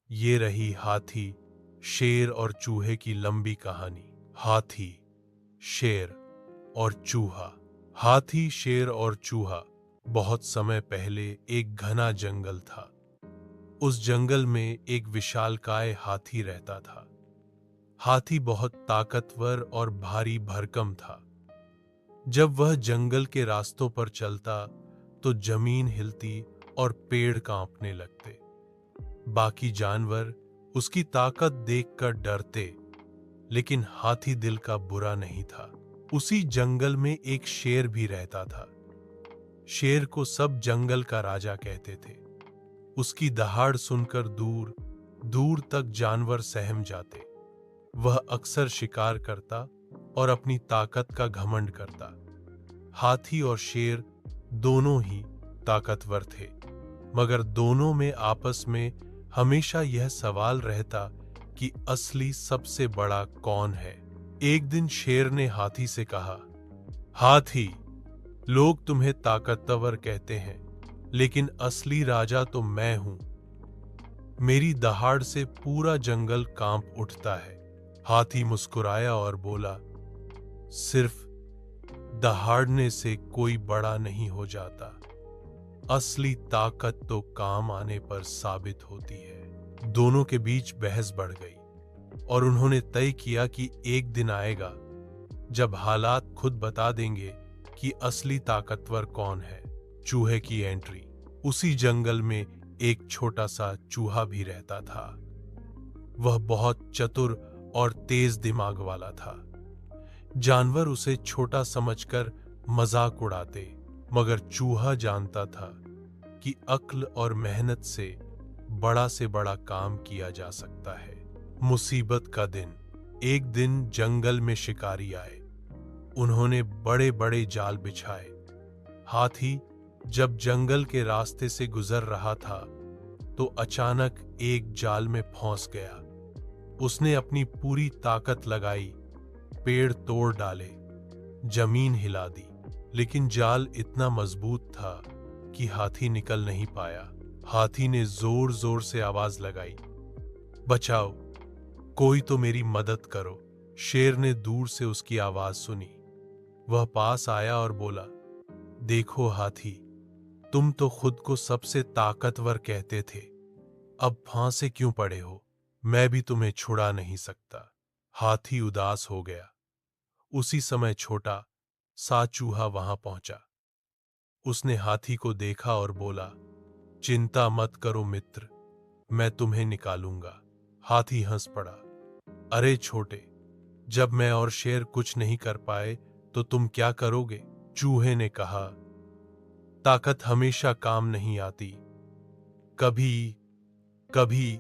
ये रही हाथी, शेर और चूहे की लंबी कहानी। हाथी, शेर और चूहा। हाथी, शेर और चूहा। बहुत समय पहले एक घना जंगल था। उस जंगल में एक विशालकाय हाथी रहता था। हाथी बहुत ताकतवर और भारी भरकम था। जब वह जंगल के रास्तों पर चलता तो जमीन हिलती और पेड़ कांपने लगते। बाकी जानवर उसकी ताकत देखकर डरते, लेकिन हाथी दिल का बुरा नहीं था। उसी जंगल में एक शेर भी रहता था। शेर को सब जंगल का राजा कहते थे। उसकी दहाड़ सुनकर दूर दूर तक जानवर सहम जाते। वह अक्सर शिकार करता और अपनी ताकत का घमंड करता। हाथी और शेर दोनों ही ताकतवर थे, मगर दोनों में आपस में हमेशा यह सवाल रहता कि असली सबसे बड़ा कौन है। एक दिन शेर ने हाथी से कहा, हाथी, लोग तुम्हें ताकतवर कहते हैं, लेकिन असली राजा तो मैं हूं। मेरी दहाड़ से पूरा जंगल कांप उठता है। हाथी मुस्कुराया और बोला, सिर्फ दहाड़ने से कोई बड़ा नहीं हो जाता। असली ताकत तो काम आने पर साबित होती है। दोनों के बीच बहस बढ़ गई और उन्होंने तय किया कि एक दिन आएगा जब हालात खुद बता देंगे कि असली ताकतवर कौन है। चूहे की एंट्री। उसी जंगल में एक छोटा सा चूहा भी रहता था। वह बहुत चतुर और तेज दिमाग वाला था। जानवर उसे छोटा समझकर मजाक उड़ाते, मगर चूहा जानता था कि अक्ल और मेहनत से बड़ा काम किया जा सकता है। मुसीबत का दिन। एक दिन जंगल में शिकारी आए। उन्होंने बड़े बड़े जाल बिछाए। हाथी जब जंगल के रास्ते से गुजर रहा था तो अचानक एक जाल में फंस गया। उसने अपनी पूरी ताकत लगाई, पेड़ तोड़ डाले, जमीन हिला दी, लेकिन जाल इतना मजबूत था कि हाथी निकल नहीं पाया। हाथी ने जोर जोर से आवाज लगाई, बचाओ, कोई तो मेरी मदद करो। शेर ने दूर से उसकी आवाज सुनी। वह पास आया और बोला, देखो हाथी, तुम तो खुद को सबसे ताकतवर कहते थे, अब फांसे क्यों पड़े हो? मैं भी तुम्हें छुड़ा नहीं सकता। हाथी उदास हो गया। उसी समय छोटा सा चूहा वहां पहुंचा। उसने हाथी को देखा और बोला, चिंता मत करो मित्र, मैं तुम्हें निकालूंगा। हाथी हंस पड़ा, अरे छोटे, जब मैं और शेर कुछ नहीं कर पाए तो तुम क्या करोगे? चूहे ने कहा, ताकत हमेशा काम नहीं आती, कभी कभी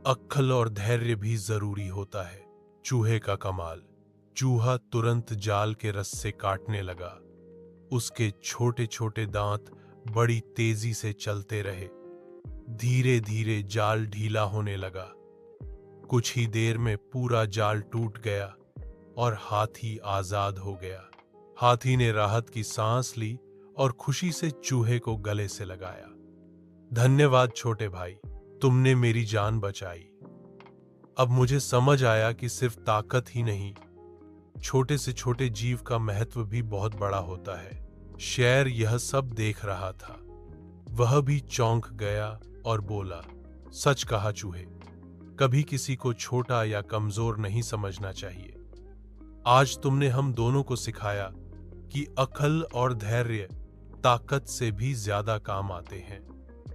अक्ल और धैर्य भी जरूरी होता है। चूहे का कमाल। चूहा तुरंत जाल के रस्से काटने लगा। उसके छोटे छोटे दांत बड़ी तेजी से चलते रहे। धीरे धीरे जाल ढीला होने लगा। कुछ ही देर में पूरा जाल टूट गया और हाथी आजाद हो गया। हाथी ने राहत की सांस ली और खुशी से चूहे को गले से लगाया। धन्यवाद छोटे भाई, तुमने मेरी जान बचाई। अब मुझे समझ आया कि सिर्फ ताकत ही नहीं, छोटे से छोटे जीव का महत्व भी बहुत बड़ा होता है। शेर यह सब देख रहा था। वह भी चौंक गया और बोला, सच कहा चूहे, कभी किसी को छोटा या कमजोर नहीं समझना चाहिए। आज तुमने हम दोनों को सिखाया कि अक्ल और धैर्य ताकत से भी ज्यादा काम आते हैं।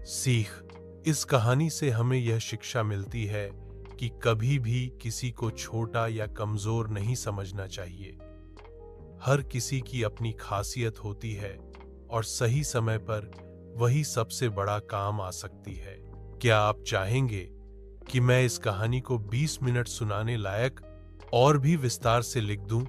सीख। इस कहानी से हमें यह शिक्षा मिलती है कि कभी भी किसी को छोटा या कमजोर नहीं समझना चाहिए। हर किसी की अपनी खासियत होती है और सही समय पर वही सबसे बड़ा काम आ सकती है। क्या आप चाहेंगे कि मैं इस कहानी को 20 मिनट सुनाने लायक और भी विस्तार से लिख दूं?